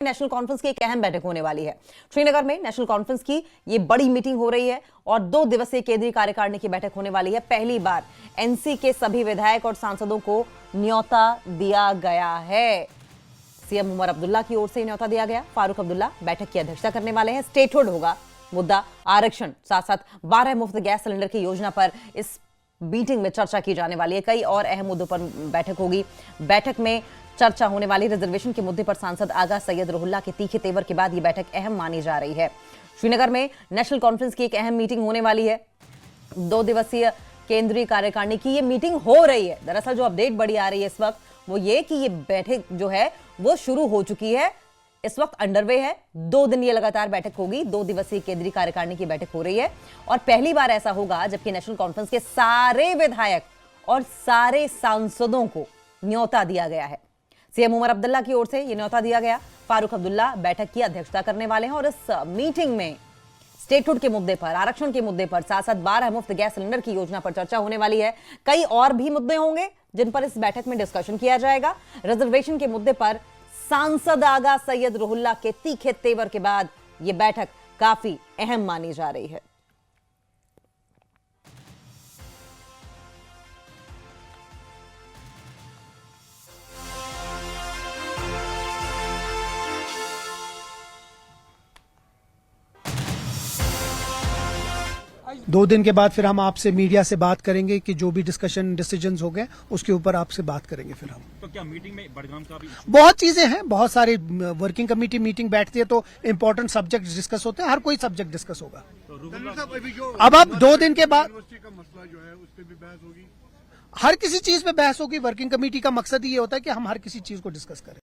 National conference की एक अहम बैठक होने वाली है। श्रीनगर में नेशनल कॉन्फ्रेंस की ये बड़ी मीटिंग हो रही है और 2 दिवसीय केंद्रीय कार्यकारिणी की बैठक होने वाली है। पहली बार एनसी के सभी विधायक और सांसदों को न्योता दिया गया है। सीएम उमर अब्दुल्ला की ओर से न्योता दिया गया। फारूक अब्दुल्ला बैठक की अध्यक्षता करने वाले हैं। स्टेटहुड होगा मुद्दा, आरक्षण, साथ साथ 12 मुफ्त गैस सिलेंडर की योजना पर इस मीटिंग में चर्चा की जाने वाली है। कई और अहम मुद्दों पर बैठक होगी। बैठक में चर्चा होने वाली रिजर्वेशन के मुद्दे पर सांसद आगा सैयद रोहुल्ला के तीखे तेवर के बाद यह बैठक अहम मानी जा रही है। श्रीनगर में नेशनल कॉन्फ्रेंस की एक अहम मीटिंग होने वाली है। 2 दिवसीय केंद्रीय कार्यकारिणी की ये मीटिंग हो रही है। दरअसल जो अपडेट बड़ी आ रही है इस वक्त वो ये कि ये बैठक जो है वो शुरू हो चुकी है, इस वक्त अंडरवे है। 2 दिन ये लगातार बैठक होगी। 2 दिवसीय केंद्रीय कार्यकारिणी की बैठक हो रही है और पहली बार ऐसा होगा जबकि नेशनल कॉन्फ्रेंस के सारे विधायक और सारे सांसदों को न्योता दिया गया है। सीएम उमर अब्दुल्ला की ओर से यह न्योता दिया गया। फारूक अब्दुल्ला बैठक की अध्यक्षता करने वाले हैं और इस मीटिंग में स्टेटहुड के मुद्दे पर, आरक्षण के मुद्दे पर, साथ साथ 12 मुफ्त गैस सिलेंडर की योजना पर चर्चा होने वाली है। कई और भी मुद्दे होंगे जिन पर इस बैठक में डिस्कशन किया जाएगा। रिजर्वेशन के मुद्दे पर सांसद आगा सैयद रोहुल्ला के तीखे तेवर के बाद यह बैठक काफी अहम मानी जा रही है। दो दिन के बाद फिर हम आपसे मीडिया से बात करेंगे कि जो भी डिस्कशन डिसीजंस हो गए उसके ऊपर आपसे बात करेंगे। फिर हम तो क्या मीटिंग में बड़गाम का भी बहुत चीजें हैं, बहुत सारी वर्किंग कमेटी मीटिंग बैठती है तो इंपॉर्टेंट सब्जेक्ट डिस्कस होते हैं। हर कोई सब्जेक्ट डिस्कस होगा। अब 2 दिन के बाद का मसला जो है उस पर भी बहस होगी। हर किसी चीज पे बहस होगी। वर्किंग कमेटी का मकसद ये होता है कि हम हर किसी चीज को डिस्कस करें।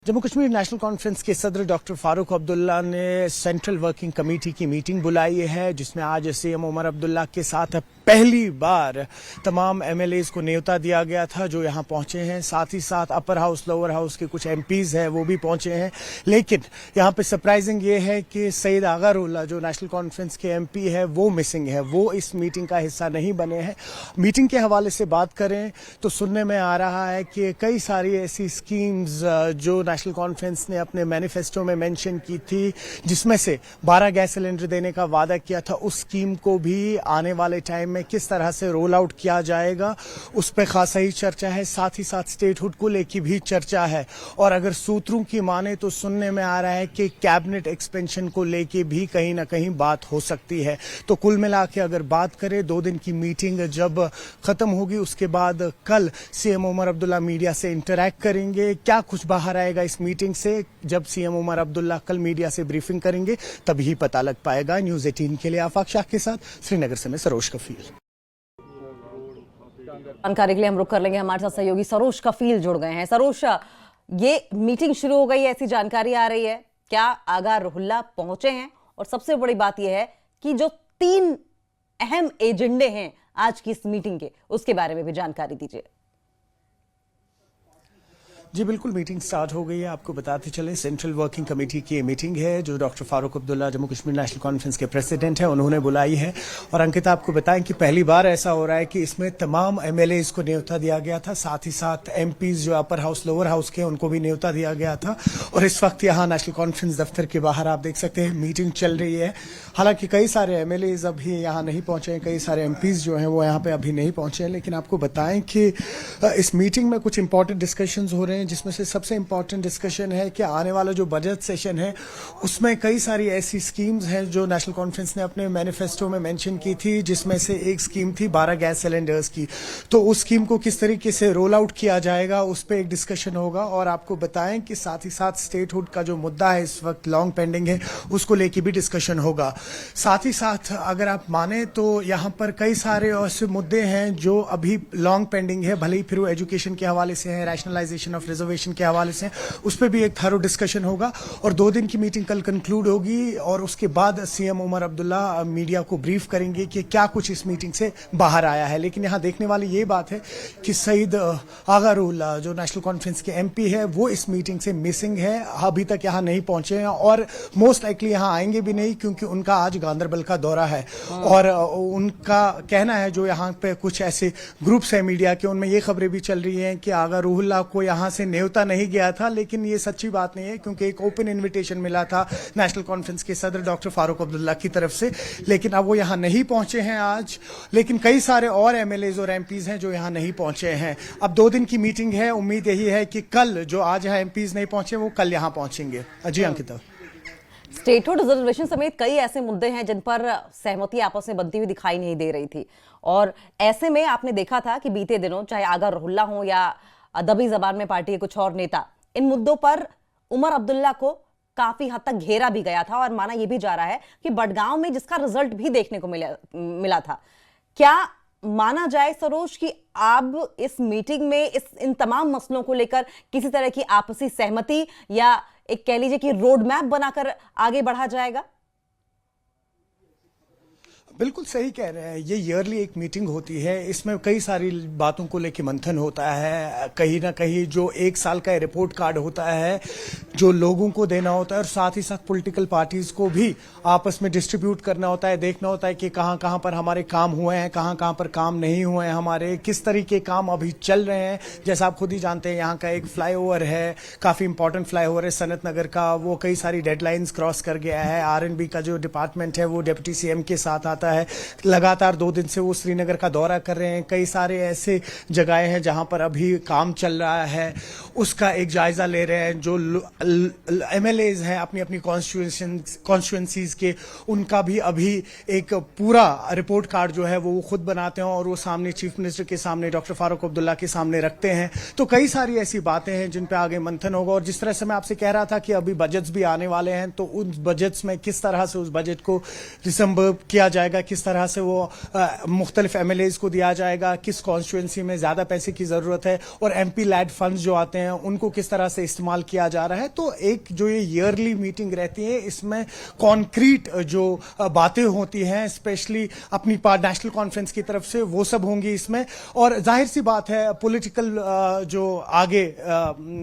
जम्मू कश्मीर नेशनल कॉन्फ्रेंस के सदर डॉक्टर फारूक अब्दुल्ला ने सेंट्रल वर्किंग कमेटी की मीटिंग बुलाई है, जिसमें आज सीएम उमर अब्दुल्ला के साथ पहली बार तमाम एमएलएज को न्योता दिया गया था जो यहां पहुंचे हैं। साथ ही साथ अपर हाउस लोअर हाउस के कुछ एमपीज हैं वो भी पहुंचे हैं। लेकिन यहां पे सरप्राइजिंग ये है कि सईद आगा रोहुल्ला जो नेशनल कॉन्फ्रेंस के एमपी है वो मिसिंग है, वो इस मीटिंग का हिस्सा नहीं बने हैं। मीटिंग के हवाले से बात करें तो सुनने में आ रहा है कि कई सारी ऐसी स्कीम्स जो नेशनल कॉन्फ्रेंस ने अपने मैनिफेस्टो में मेंशन की थी, जिसमें से 12 गैस सिलेंडर देने का वादा किया था, उस स्कीम को भी आने वाले टाइम में किस तरह से रोल आउट किया जाएगा उस पर खासा ही चर्चा है। साथ ही साथ स्टेटहुड को लेकर भी चर्चा है और अगर सूत्रों की माने तो सुनने में आ रहा है कि कैबिनेट एक्सपेंशन को लेकर भी कहीं ना कहीं बात हो सकती है। तो कुल मिला के अगर बात करें 2 दिन की मीटिंग जब खत्म होगी उसके बाद कल सीएम उमर अब्दुल्ला मीडिया से इंटरैक्ट करेंगे। क्या कुछ बाहर आएगा इस मीटिंग से, जब सीएम उमर अब्दुल्ला कल मीडिया से ब्रीफिंग करेंगे तभी पता लग पाएगा। न्यूज़ 18 के लिए आफाक शाह के साथ श्रीनगर से मैं सरोज कफील। जानकारी के लिए हम रुक कर लेंगे। हमारे साथ सहयोगी सरोज कफील जुड़ गए हैं। सरोज, ये मीटिंग शुरू हो गई है ऐसी जानकारी आ रही है, क्या आगा रोहुल्ला पहुंचे हैं? और सबसे बड़ी बात यह है कि जो 3 अहम एजेंडे हैं आज की इस मीटिंग के, उसके बारे में भी जानकारी दीजिए। जी बिल्कुल, मीटिंग स्टार्ट हो गई है। आपको बताते चलें सेंट्रल वर्किंग कमेटी की ये मीटिंग है जो doctor Farooq Abdullah Jammu Kashmir national conference के प्रेसिडेंट हैं, उन्होंने बुलाई है। और अंकिता आपको बताएं कि पहली बार ऐसा हो रहा है कि इसमें तमाम एमएलएज को न्योता दिया गया था, साथ ही साथ एमपीज जो अपर हाउस लोअर हाउस के उनको भी न्योता दिया गया था। और इस वक्त यहाँ नेशनल कॉन्फ्रेंस दफ्तर के बाहर आप देख सकते हैं मीटिंग चल रही है। हालांकि कई सारे एमएलएज अभी यहाँ नहीं पहुंचे हैं, कई सारे एमपीज जो हैं वो यहाँ पे अभी नहीं पहुंचे हैं। लेकिन आपको बताएं कि इस मीटिंग में कुछ इंपॉर्टेंट डिस्कशन हो रहे हैं, जिसमें से सबसे इंपॉर्टेंट डिस्कशन है कि आने वाला जो बजट सेशन है उसमें कई सारी ऐसी स्कीम्स हैं जो नेशनल कॉन्फ्रेंस ने अपने मैनिफेस्टो में मेंशन की थी, जिसमें से एक स्कीम थी 12 गैस सिलेंडर्स की। तो उस स्कीम को किस तरीके से रोल आउट किया जाएगा उस पर एक डिस्कशन होगा। और आपको बताएं कि साथ ही साथ स्टेटहुड का जो मुद्दा है इस वक्त लॉन्ग पेंडिंग है, उसको लेकर भी डिस्कशन होगा। साथ ही साथ अगर आप माने तो यहाँ पर कई सारे ऐसे मुद्दे हैं जो अभी लॉन्ग पेंडिंग है, भले ही फिर वो एजुकेशन के हवाले से है, रैशनलाइजेशन ऑफ रिजर्वेशन के हवाले से, उस पर भी एक थारो डिस्कशन होगा। और 2 दिन की मीटिंग कल कंक्लूड होगी और उसके बाद सीएम उमर अब्दुल्ला मीडिया को ब्रीफ करेंगे कि क्या कुछ इस मीटिंग से बाहर आया है। लेकिन यहाँ देखने वाली ये बात है कि सईद आगा रोहुल्ला जो नेशनल कॉन्फ्रेंस के एमपी है वो इस मीटिंग से मिसिंग है, अभी तक यहाँ नहीं पहुंचे हैं और मोस्ट लाइकली यहाँ आएंगे भी नहीं क्योंकि उनका आज गांधरबल का दौरा है। और उनका कहना है, जो यहाँ पे कुछ ऐसे ग्रुप्स है मीडिया के, उनमें ये खबरें भी चल रही हैं कि आगा रोहुल्ला को यहाँ से से न्योता नहीं गया था, लेकिन ये सच्ची बात नहीं है क्योंकि एक ओपन इनविटेशन मिला था नेशनल कॉन्फ्रेंस के सदर डॉक्टर फारूक अब्दुल्ला की तरफ से, लेकिन अब वो यहाँ नहीं पहुंचे हैं आज। लेकिन कई सारे और एमएलएज और एमपीज हैं जो यहाँ नहीं पहुंचे हैं। अब 2 दिन की मीटिंग है, उम्मीद यही है कि कल जो आज यहाँ एमपीज नहीं पहुंचे वो कल यहाँ पहुंचेंगे। जी अंकिता। स्टेटहुड रिजर्वेशन समेत कई ऐसे मुद्दे हैं जिन पर सहमति आपस में बनती हुई दिखाई नहीं दे रही थी, और ऐसे में आपने देखा था कि बीते दिनों चाहे आगा रुल्ला हो या अदबी जबान में पार्टी के कुछ और नेता, इन मुद्दों पर उमर अब्दुल्ला को काफी हद तक घेरा भी गया था और माना यह भी जा रहा है कि बडगांव में जिसका रिजल्ट भी देखने को मिला था। क्या माना जाए सरोज कि अब इस मीटिंग में इन तमाम मसलों को लेकर किसी तरह की आपसी सहमति या एक कह लीजिए कि रोड मैप बनाकर आगे बढ़ा जाएगा? बिल्कुल सही कह रहे हैं। ये ईयरली एक मीटिंग होती है, इसमें कई सारी बातों को लेकर मंथन होता है। कहीं ना कहीं जो 1 साल का रिपोर्ट कार्ड होता है जो लोगों को देना होता है, और साथ ही साथ पॉलिटिकल पार्टीज को भी आपस में डिस्ट्रीब्यूट करना होता है, देखना होता है कि कहाँ कहाँ पर हमारे काम हुए हैं, कहाँ कहाँ पर काम नहीं हुए हैं, हमारे किस तरीके काम अभी चल रहे हैं। जैसा आप खुद ही जानते हैं, यहाँ का एक फ्लाईओवर है, काफ़ी इंपॉर्टेंट फ्लाईओवर है सनत नगर का, वो कई सारी डेडलाइंस क्रॉस कर गया है। आरएनबी का जो डिपार्टमेंट है वो डिप्टी सीएम के साथ आता है। लगातार 2 दिन से वो श्रीनगर का दौरा कर रहे हैं। कई सारे ऐसे जगहें हैं जहां पर अभी काम चल रहा है, उसका एक जायजा ले रहे हैं। जो एमएलएज हैं अपनी अपनी कॉन्स्टिट्यूएंसीज के, उनका भी अभी एक पूरा रिपोर्ट कार्ड जो है वो खुद बनाते हैं और वो सामने चीफ मिनिस्टर के सामने डॉक्टर फारूक अब्दुल्ला के सामने रखते हैं। तो कई सारी ऐसी बातें हैं जिन पे आगे मंथन होगा। और जिस तरह से मैं आपसे कह रहा था कि अभी बजट्स भी आने वाले हैं, तो उन बजट्स में किस तरह से उस बजट को रिसम्बर्व किया जाएगा, किस तरह से वो मुख्तलिफ एमएलएज को दिया जाएगा, किस कॉन्स्टिट्यूएंसी में ज्यादा पैसे की जरूरत है, और एमपी लैड फंड्स जो आते हैं उनको किस तरह से इस्तेमाल किया जा रहा है। तो एक जो ये ईयरली मीटिंग रहती है, इसमें कॉन्क्रीट जो बातें होती हैं स्पेशली अपनी नेशनल कॉन्फ्रेंस की तरफ से, वो सब होंगी इसमें। और जाहिर सी बात है पॉलिटिकल जो आगे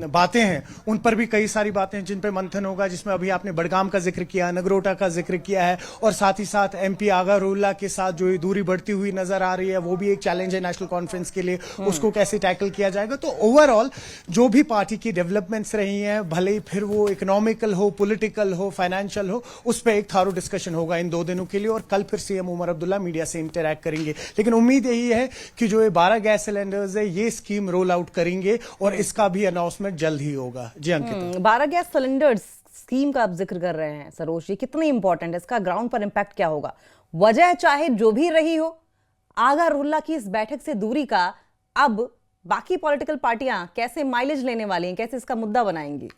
बातें हैं उन पर भी कई सारी बातें जिन पे मंथन होगा, जिसमें अभी आपने बडगाम का जिक्र किया, नगरोटा का जिक्र किया है, और साथ ही साथ एमपी आगा रुल्ला के साथ जो ये दूरी बढ़ती हुई नजर आ रही है वो भी एक चैलेंज है नेशनल कॉन्फ्रेंस के लिए, उसको कैसे टैकल किया जाएगा। तो ओवरऑल जो भी पार्टी की डेवलपमेंट्स रही हैं, भले ही फिर वो इकोनॉमिकल हो, पॉलिटिकल हो, फाइनेंशियल हो, उस पर एक थारो डिस्कशन होगा इन 2 दिनों के लिए। और कल फिर सीएम उमर अब्दुल्ला मीडिया से इंटरैक्ट करेंगे। लेकिन उम्मीद यही है कि जो ये 12 गैस सिलेंडर्स है ये स्कीम रोल आउट करेंगे और इसका भी अनाउंसमेंट जल्द ही होगा। जी अंकिता। 12 गैस सिलेंडर्स स्कीम का आप जिक्र कर रहे हैं सरोज, ये कितनी इंपॉर्टेंट है, इसका ग्राउंड पर इंपैक्ट क्या होगा? वजह चाहे जो भी रही हो, आगा रुल्ला की इस बैठक से दूरी का अब बाकी पॉलिटिकल पार्टियां कैसे माइलेज लेने वाली हैं, कैसे इसका मुद्दा बनाएंगी?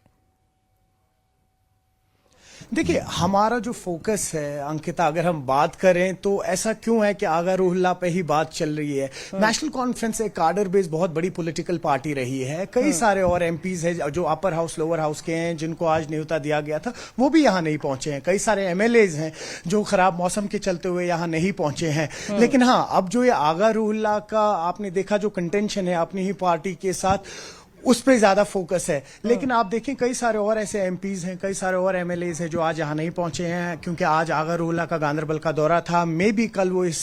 देखिए, हमारा जो फोकस है अंकिता, अगर हम बात करें तो ऐसा क्यों है कि आगा रुल्ला पे ही बात चल रही है। नेशनल कॉन्फ्रेंस एक कार्डर बेस बहुत बड़ी पॉलिटिकल पार्टी रही है। कई सारे और एमपीज हैं जो अपर हाउस लोअर हाउस के हैं, जिनको आज न्योता दिया गया था, वो भी यहाँ नहीं पहुंचे हैं। कई सारे एमएलएज हैं जो खराब मौसम के चलते हुए यहाँ नहीं पहुंचे हैं। लेकिन हाँ, अब जो ये आगा रुल्ला का आपने देखा जो कंटेंशन है अपनी ही पार्टी के साथ, उस पर ज्यादा फोकस है। लेकिन आप देखें कई सारे और ऐसे एमपीज हैं, कई सारे और एमएलएज हैं जो आज यहाँ नहीं पहुंचे हैं, क्योंकि आज आगा रुल्ला का गांधरबल का दौरा था। मे बी कल वो इस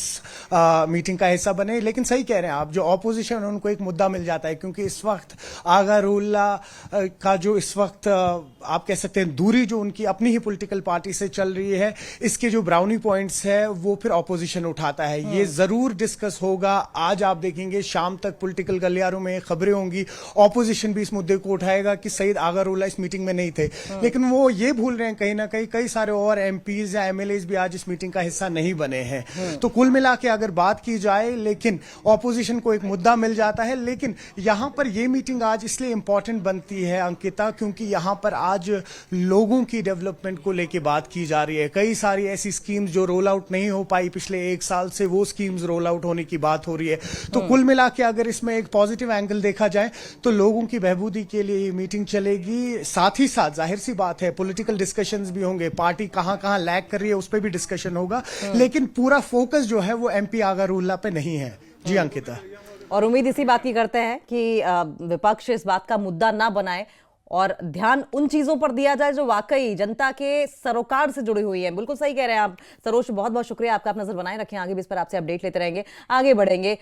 मीटिंग का हिस्सा बने। लेकिन सही कह रहे हैं आप, जो ऑपोजिशन है उनको एक मुद्दा मिल जाता है, क्योंकि इस वक्त आगा रुल्ला का जो इस वक्त आप कह सकते हैं दूरी जो उनकी अपनी ही पॉलिटिकल पार्टी से चल रही है, इसके जो ब्राउनी पॉइंट्स है वो फिर ऑपोजिशन उठाता है। ये जरूर डिस्कस होगा। आज आप देखेंगे शाम तक पॉलिटिकल गलियारों में खबरें होंगी, ऑपोजिशन भी इस मुद्दे को उठाएगा कि सईद आगा रुल्ला इस मीटिंग में नहीं थे। लेकिन वो ये भूल रहे हैं कहीं ना कहीं कई सारे और एमपीज या एमएलएज भी आज इस मीटिंग का हिस्सा नहीं बने हैं। तो कुल मिला के अगर बात की जाए, लेकिन ऑपोजिशन को एक मुद्दा मिल जाता है। लेकिन यहां पर यह मीटिंग आज इसलिए इंपॉर्टेंट बनती है अंकिता, क्योंकि यहां पर आज लोगों की डेवलपमेंट को लेकर बात की जा रही है। कई सारी ऐसी स्कीम्स जो रोल आउट नहीं हो पाई पिछले 1 साल से, वो स्कीम्स रोल आउट होने की बात हो रही है। तो कुल मिला के अगर इसमें एक पॉजिटिव एंगल देखा जाए तो लोगों की बहबूदी के लिए ये मीटिंग चलेगी। साथ ही साथ जाहिर सी बात है पॉलिटिकल डिस्कशंस भी होंगे, पार्टी कहां लैग कर रही है उस पर भी डिस्कशन होगा। लेकिन पूरा फोकस जो है वो एमपी आगा रुल्ला पे नहीं है। जी अंकिता। और उम्मीद इसी बात की करते हैं कि विपक्ष इस बात का मुद्दा ना बनाए और ध्यान उन चीजों पर दिया जाए जो वाकई जनता के सरोकार से जुड़ी हुई है। बिल्कुल सही कह रहे हैं आप सरोज, बहुत बहुत शुक्रिया आपका। आप नजर बनाए रखें, आगे भी इस पर आपसे अपडेट लेते रहेंगे, आगे बढ़ेंगे।